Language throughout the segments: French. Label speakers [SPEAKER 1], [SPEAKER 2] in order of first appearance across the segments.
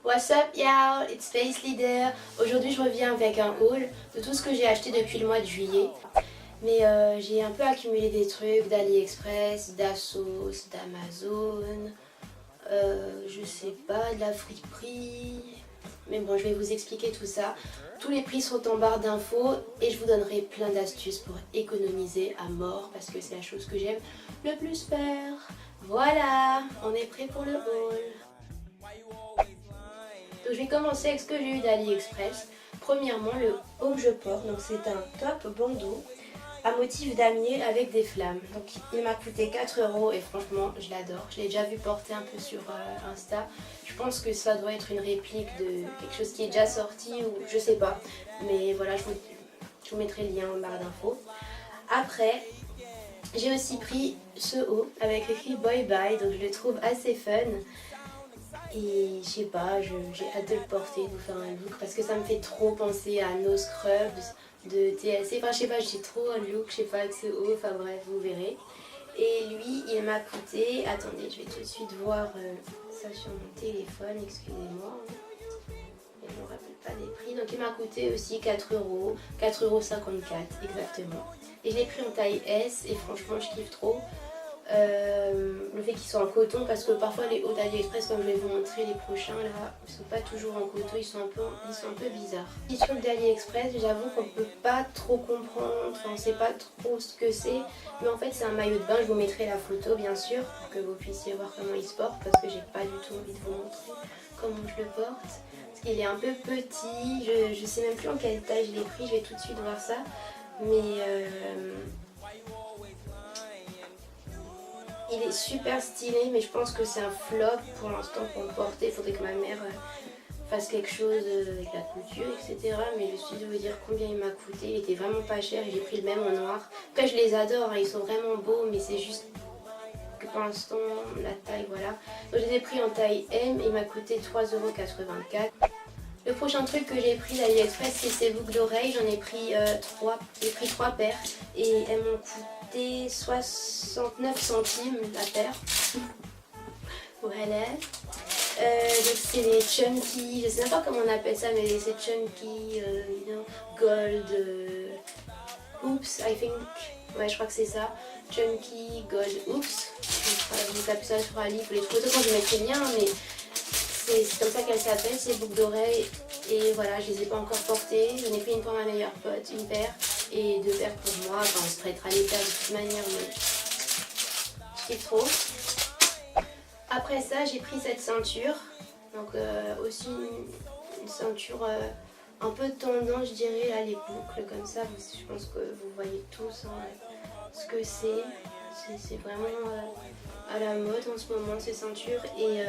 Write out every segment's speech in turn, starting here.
[SPEAKER 1] What's up y'all, it's Face Leader. Aujourd'hui je reviens avec un haul de tout ce que j'ai acheté depuis le mois de juillet. Mais j'ai un peu accumulé des trucs d'AliExpress, d'Asos, d'Amazon, je sais pas, de la friperie. Mais bon, je vais vous expliquer tout ça. Tous les prix sont en barre d'infos et je vous donnerai plein d'astuces pour économiser à mort parce que c'est la chose que j'aime le plus faire. Voilà, on est prêt pour le haul. Donc je vais commencer avec ce que j'ai eu d'AliExpress. Premièrement, le haut que je porte, donc c'est un top bandeau à motif damier avec des flammes. Donc il m'a coûté 4 € et franchement je l'adore. Je l'ai déjà vu porter un peu sur Insta. Je pense que ça doit être une réplique de quelque chose qui est déjà sorti ou je sais pas. Mais voilà, je vous mettrai le lien en barre d'infos. Après, j'ai aussi pris ce haut avec écrit Boy Bye, donc je le trouve assez fun. Et je sais pas, j'ai hâte de le porter, de vous faire un look parce que ça me fait trop penser à No Scrubs de TLC. Enfin je sais pas, j'ai trop un look, je sais pas, avec ce haut, enfin bref, vous verrez. Et lui, il m'a coûté, attendez, je vais tout de suite voir ça sur mon téléphone, excusez-moi. Je ne me rappelle pas des prix. Donc il m'a coûté aussi 4 €, 4,54 € exactement. Et je l'ai pris en taille S et franchement je kiffe trop. Le fait qu'ils soient en coton parce que parfois les hauts d'AliExpress, comme je vais vous montrer les prochains là, ils sont pas toujours en coton, ils sont un peu bizarres. Les trucs d'AliExpress, j'avoue qu'on peut pas trop comprendre, enfin on sait pas trop ce que c'est, mais en fait c'est un maillot de bain. Je vous mettrai la photo bien sûr pour que vous puissiez voir comment il se porte parce que j'ai pas du tout envie de vous montrer comment je le porte parce qu'il est un peu petit, je sais même plus en quelle taille je l'ai pris, je vais tout de suite voir ça, mais il est super stylé, mais je pense que c'est un flop pour l'instant pour le porter. Il faudrait que ma mère fasse quelque chose avec la couture, etc. Mais je suis de vous dire combien il m'a coûté. Il était vraiment pas cher et j'ai pris le même en noir. Après, je les adore, hein, ils sont vraiment beaux, mais c'est juste que pour l'instant, la taille, voilà. Donc, je les ai pris en taille M et il m'a coûté 3,84 €. Le prochain truc que j'ai pris d'AliExpress, c'est ces boucles d'oreilles. J'en ai pris 3. J'ai pris 3 paires et elles m'ont coûté 69 centimes la paire. Voilà. Donc c'est les chunky, je sais même pas comment on appelle ça, mais c'est chunky, gold, oops, I think. Ouais, je crois que c'est ça. Chunky gold oops. Vous tapez ça sur Ali pour les photos quand je mettrai le lien, mais c'est comme ça qu'elle s'appelle, ces boucles d'oreilles. Et voilà, je les ai pas encore portées. J'en ai pris une pour ma meilleure pote, une paire, et 2 paires pour moi. Enfin, on se prêtera les paires de toute manière, mais je kiffe trop. Après ça, j'ai pris cette ceinture. Donc aussi une ceinture un peu tendance, je dirais, là, les boucles comme ça. Je pense que vous voyez tous hein, ce que c'est. C'est vraiment à la mode en ce moment, ces ceintures. Et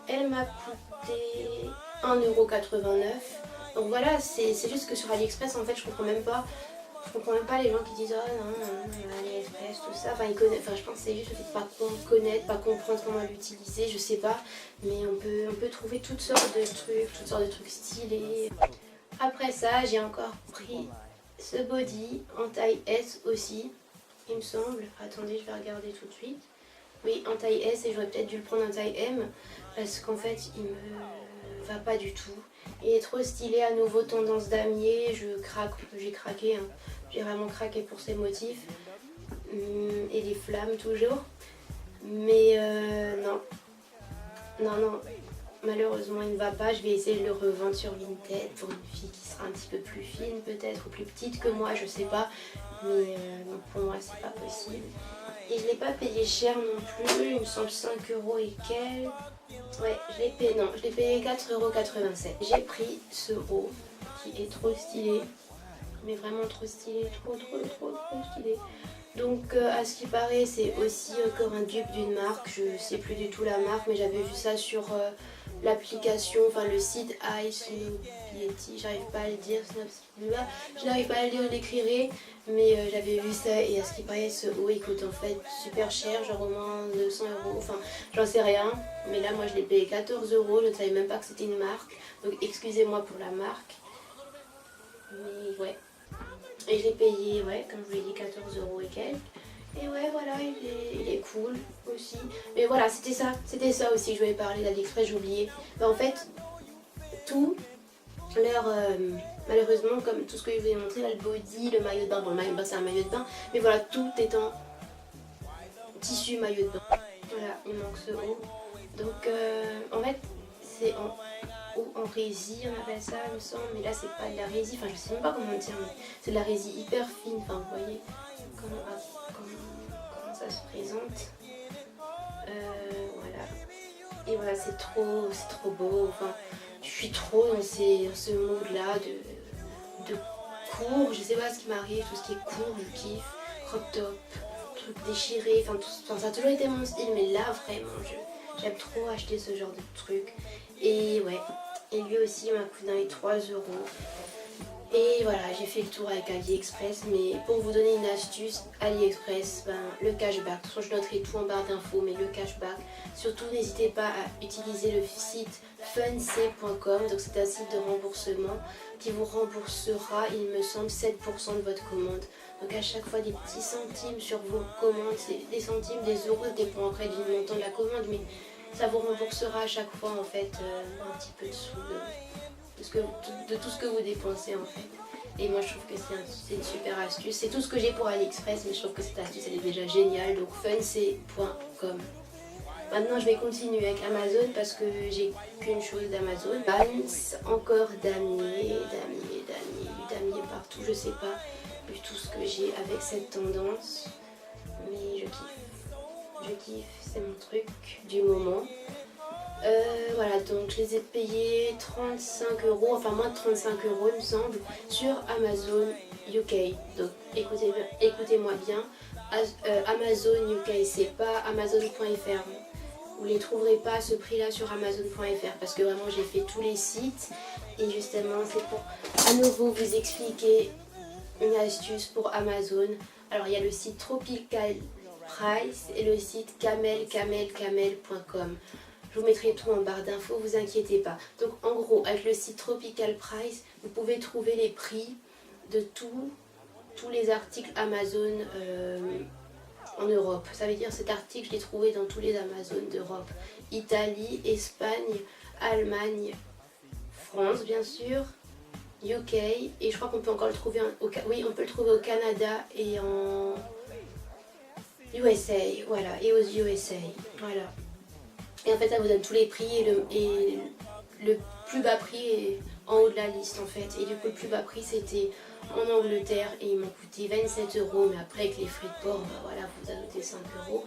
[SPEAKER 1] elle m'a coûté 1,89 €. Donc voilà, c'est juste que sur AliExpress, en fait, je comprends même pas les gens qui disent oh non, AliExpress, tout ça. Enfin, je pense que c'est juste le fait de pas connaître, pas comprendre comment l'utiliser, je sais pas. Mais on peut trouver toutes sortes de trucs stylés. Après ça, j'ai encore pris ce body en taille S aussi, il me semble. Attendez, je vais regarder tout de suite. Oui, en taille S et j'aurais peut-être dû le prendre en taille M parce qu'en fait il me va pas du tout. Il est trop stylé, à nouveau tendance damier, j'ai craqué, hein. J'ai vraiment craqué pour ces motifs et les flammes toujours. Mais non, malheureusement il ne va pas. Je vais essayer de le revendre sur Vinted pour une fille qui sera un petit peu plus fine peut-être ou plus petite que moi, je sais pas. Mais non, pour moi c'est pas possible. Et je l'ai pas payé cher non plus, il me semble 5 € et quelques. Ouais, je l'ai payé 4,87 €. J'ai pris ce haut qui est trop stylé, mais vraiment trop stylé, trop stylé. Donc à ce qui paraît c'est aussi encore un dupe d'une marque, je sais plus du tout la marque, mais j'avais vu ça sur l'application, enfin le site iSnowBeauty, j'arrive pas à le dire, je n'arrive pas à le dire, je l'écrirai, mais j'avais vu ça et à ce qui paraît ce haut il coûte en fait super cher, genre au moins 200 €, enfin j'en sais rien, mais là moi je l'ai payé 14 €, je ne savais même pas que c'était une marque, donc excusez-moi pour la marque, mais ouais. Et je l'ai payé, ouais, comme je vous l'ai dit, 14 € et quelques. Et ouais, voilà, il est cool aussi. Mais voilà, c'était ça aussi, je voulais parler d'AliExpress, j'ai oublié. Mais en fait, tout leur... malheureusement, comme tout ce que je vous ai montré, là, le body, le maillot de bain, bon le maillot de bain c'est un maillot de bain, mais voilà, tout est en tissu maillot de bain. Voilà, il manque ce haut. Donc en fait, c'est en haut en résille, on appelle ça, il me semble, mais là c'est pas de la résille, enfin je sais même pas comment dire, mais c'est de la résille hyper fine, enfin vous voyez comment ça se présente. Voilà. Et voilà, c'est trop beau, enfin je suis trop dans ce mood là de court, je sais pas ce qui m'arrive, tout ce qui est court, je kiffe, crop top, truc déchiré, enfin ça a toujours été mon style, mais là vraiment j'aime trop acheter ce genre de trucs. Et ouais, et lui aussi m'a coûté dans les 3 €. Et voilà, j'ai fait le tour avec AliExpress, mais pour vous donner une astuce, AliExpress, le cashback, de toute façon je noterai tout en barre d'infos, mais le cashback, surtout n'hésitez pas à utiliser le site func.com, donc c'est un site de remboursement qui vous remboursera, il me semble, 7% de votre commande. Donc à chaque fois des petits centimes sur vos commandes, c'est des centimes, des euros, ça dépend après du montant de la commande, mais ça vous remboursera à chaque fois en fait un petit peu de sous de tout ce que vous dépensez en fait. Et moi je trouve que c'est une super astuce. C'est tout ce que j'ai pour AliExpress, mais je trouve que cette astuce elle est déjà géniale. Donc func.com. Maintenant je vais continuer avec Amazon parce que j'ai qu'une chose d'Amazon. Vans, encore damier partout, je sais pas vu tout ce que j'ai avec cette tendance. Mais je kiffe, c'est mon truc du moment. Voilà, donc je les ai payés 35 €, enfin moins de 35 € il me semble, sur Amazon UK. Donc écoutez-moi bien, Amazon UK, c'est pas Amazon.fr. Vous les trouverez pas à ce prix là sur Amazon.fr parce que vraiment j'ai fait tous les sites et justement c'est pour à nouveau vous expliquer une astuce pour Amazon. Alors il y a le site Tropical Price et le site camel.com. Je vous mettrai tout en barre d'infos, vous inquiétez pas. Donc en gros, avec le site Tropical Price, vous pouvez trouver les prix de tous les articles Amazon en Europe. Ça veut dire cet article, je l'ai trouvé dans tous les Amazones d'Europe. Italie, Espagne, Allemagne, France bien sûr, UK, et je crois qu'on peut encore le trouver on peut le trouver au Canada et en USA, voilà, et aux USA, voilà. Et en fait ça vous donne tous les prix et le plus bas prix est en haut de la liste en fait. Et du coup le plus bas prix c'était en Angleterre et il m'a coûté 27 €, mais après avec les frais de port, voilà, vous ajoutez 5 €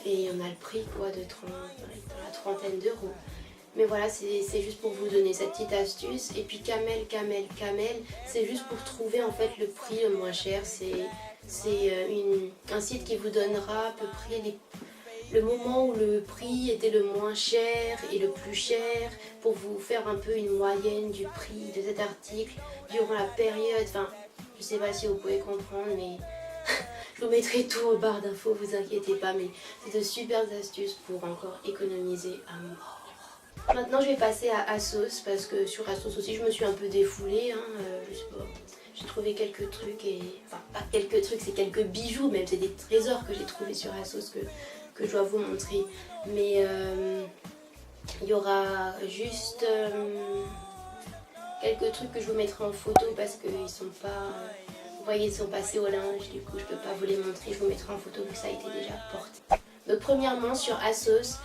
[SPEAKER 1] et on a le prix quoi de 30, dans la trentaine d'euros. Mais voilà, c'est juste pour vous donner cette petite astuce. Et puis Camel, c'est juste pour trouver en fait le prix le moins cher. C'est un site qui vous donnera à peu près le moment où le prix était le moins cher et le plus cher pour vous faire un peu une moyenne du prix de cet article durant la période. Enfin, je sais pas si vous pouvez comprendre, mais je vous mettrai tout en barre d'infos, vous inquiétez pas, mais c'est de super astuces pour encore économiser à mort. Maintenant je vais passer à Asos parce que sur Asos aussi je me suis un peu défoulée, je sais pas, j'ai trouvé quelques trucs et... Enfin pas quelques trucs, c'est quelques bijoux même, c'est des trésors que j'ai trouvés sur Asos que je dois vous montrer. Mais il y aura juste quelques trucs que je vous mettrai en photo parce qu'ils sont pas... vous voyez, ils sont passés au linge, du coup je peux pas vous les montrer, je vous mettrai en photo vu que ça a été déjà porté. Donc premièrement sur Asos,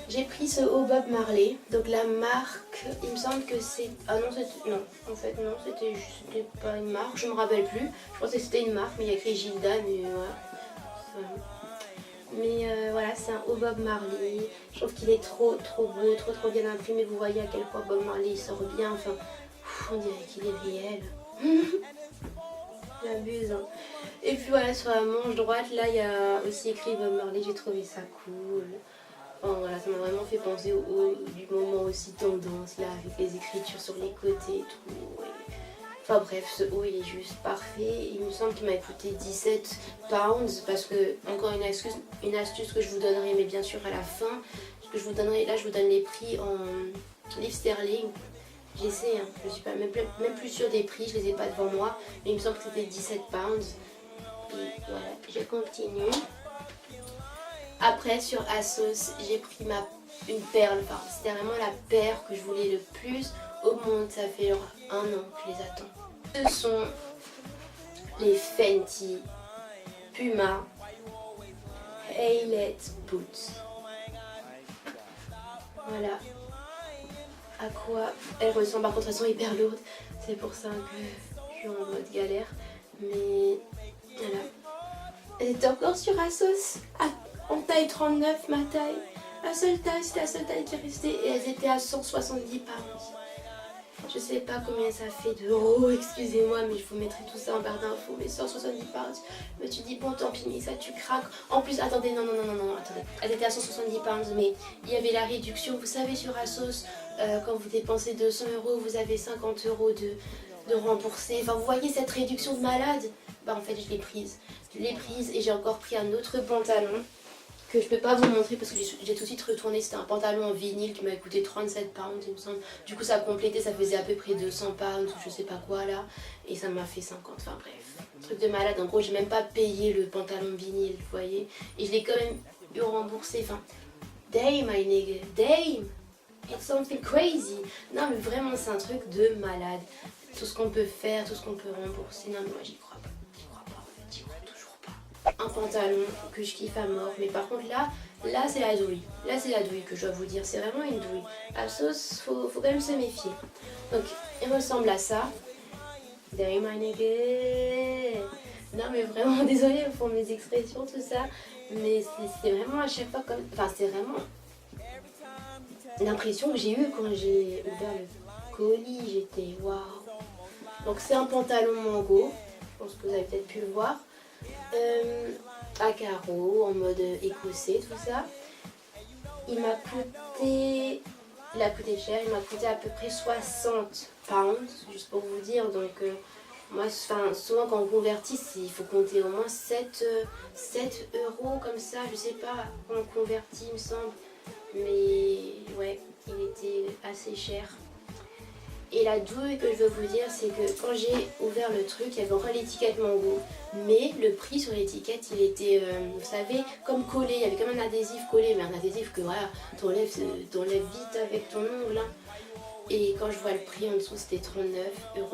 [SPEAKER 1] j'ai pris ce haut Bob Marley, donc la marque, il me semble que c'est... Ah non, non, en fait non, c'était pas une marque, je me rappelle plus. Je pensais que c'était une marque, mais il y a écrit Gilda, mais voilà. Mais voilà, c'est un haut Bob Marley, je trouve qu'il est trop beau, trop bien imprimé. Vous voyez à quel point Bob Marley il sort bien, enfin, on dirait qu'il est réel. J'abuse, hein. Et puis voilà, sur la manche droite, là il y a aussi écrit Bob Marley, j'ai trouvé ça cool. Enfin, voilà, ça m'a vraiment fait penser au haut du moment aussi tendance là avec les écritures sur les côtés et tout. Enfin bref, ce haut il est juste parfait. Il me semble qu'il m'a coûté 17 pounds parce que, encore une astuce que je vous donnerai, mais bien sûr à la fin, que je vous donnerai, là je vous donne les prix en livres sterling. J'essaie, hein, je suis pas même plus sûre des prix, je les ai pas devant moi, mais il me semble que c'était 17 pounds. Et voilà, je continue. Après sur Asos, j'ai pris ma une perle, enfin c'était vraiment la paire que je voulais le plus au monde. Ça fait genre 1 an que je les attends. Ce sont les Fenty Puma Eyelet Boots. Voilà à quoi elles ressemblent. Par contre elles sont hyper lourdes, c'est pour ça que je suis en mode galère. Mais voilà. Elle était encore sur Asos en taille 39, ma taille. La seule taille, c'était la seule taille qui restait et elles étaient à 170 pounds. Je sais pas combien ça fait d'euros, excusez-moi, mais je vous mettrai tout ça en barre d'infos. Mais 170 pounds, mais tu dis bon tant pis, mais ça tu craques. En plus, attendez, non, attendez. Elles étaient à 170 pounds, mais il y avait la réduction. Vous savez, sur Asos, quand vous dépensez 200 €, vous avez 50 € de remboursé. Enfin, vous voyez cette réduction de malade? Bah en fait, je l'ai prise. Je l'ai prise et j'ai encore pris un autre pantalon que je peux pas vous montrer parce que j'ai tout de suite retourné. C'était un pantalon en vinyle qui m'a coûté 37 pounds il me semble. Du coup ça a complété, ça faisait à peu près 200 pounds ou je sais pas quoi là. Et ça m'a fait 50, enfin bref. Truc de malade, en gros j'ai même pas payé le pantalon vinyle, vous voyez. Et je l'ai quand même eu remboursé, enfin damn my nigga, damn. It's something crazy. Non mais vraiment c'est un truc de malade. Tout ce qu'on peut faire, tout ce qu'on peut rembourser, non mais moi j'y crois pas. J'y crois toujours pas. Un pantalon que je kiffe à mort, mais par contre là c'est la douille. Là c'est la douille que je dois vous dire, c'est vraiment une douille. Asos, faut quand même se méfier. Donc il ressemble à ça. Damn my nigga. Non mais vraiment désolée pour mes expressions tout ça, mais c'est vraiment à chaque fois comme, enfin c'est vraiment l'impression que j'ai eue quand j'ai ouvert le colis, j'étais waouh. Donc c'est un pantalon mango, je pense que vous avez peut-être pu le voir, à carreaux, en mode écossais, tout ça. Il a coûté cher, il m'a coûté à peu près 60 pounds, juste pour vous dire. Donc moi, souvent quand on convertit, il faut compter au moins 7 € comme ça, je sais pas, quand on convertit il me semble. Mais ouais, il était assez cher. Et la douille que je veux vous dire, c'est que quand j'ai ouvert le truc, il y avait encore l'étiquette mango. Mais le prix sur l'étiquette, il était, vous savez, comme collé. Il y avait comme un adhésif collé, mais un adhésif que voilà, t'enlèves vite avec ton ongle. Hein. Et quand je vois le prix en dessous, c'était 39,99 €.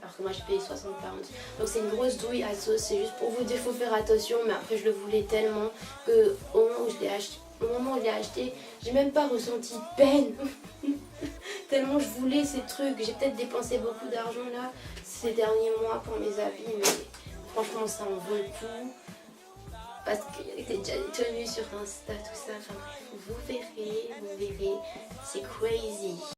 [SPEAKER 1] Alors que moi, j'ai payé 60 pounds. Donc c'est une grosse douille à sauce. C'est juste pour vous dire, il faut faire attention. Mais après, je le voulais tellement que au moment où je l'ai acheté, j'ai même pas ressenti de peine. Tellement je voulais ces trucs. J'ai peut-être dépensé beaucoup d'argent là ces derniers mois pour mes habits, mais franchement ça en vaut le coup. Parce qu'il y avait déjà des tenues sur Insta, tout ça. Enfin bref, vous verrez, c'est crazy.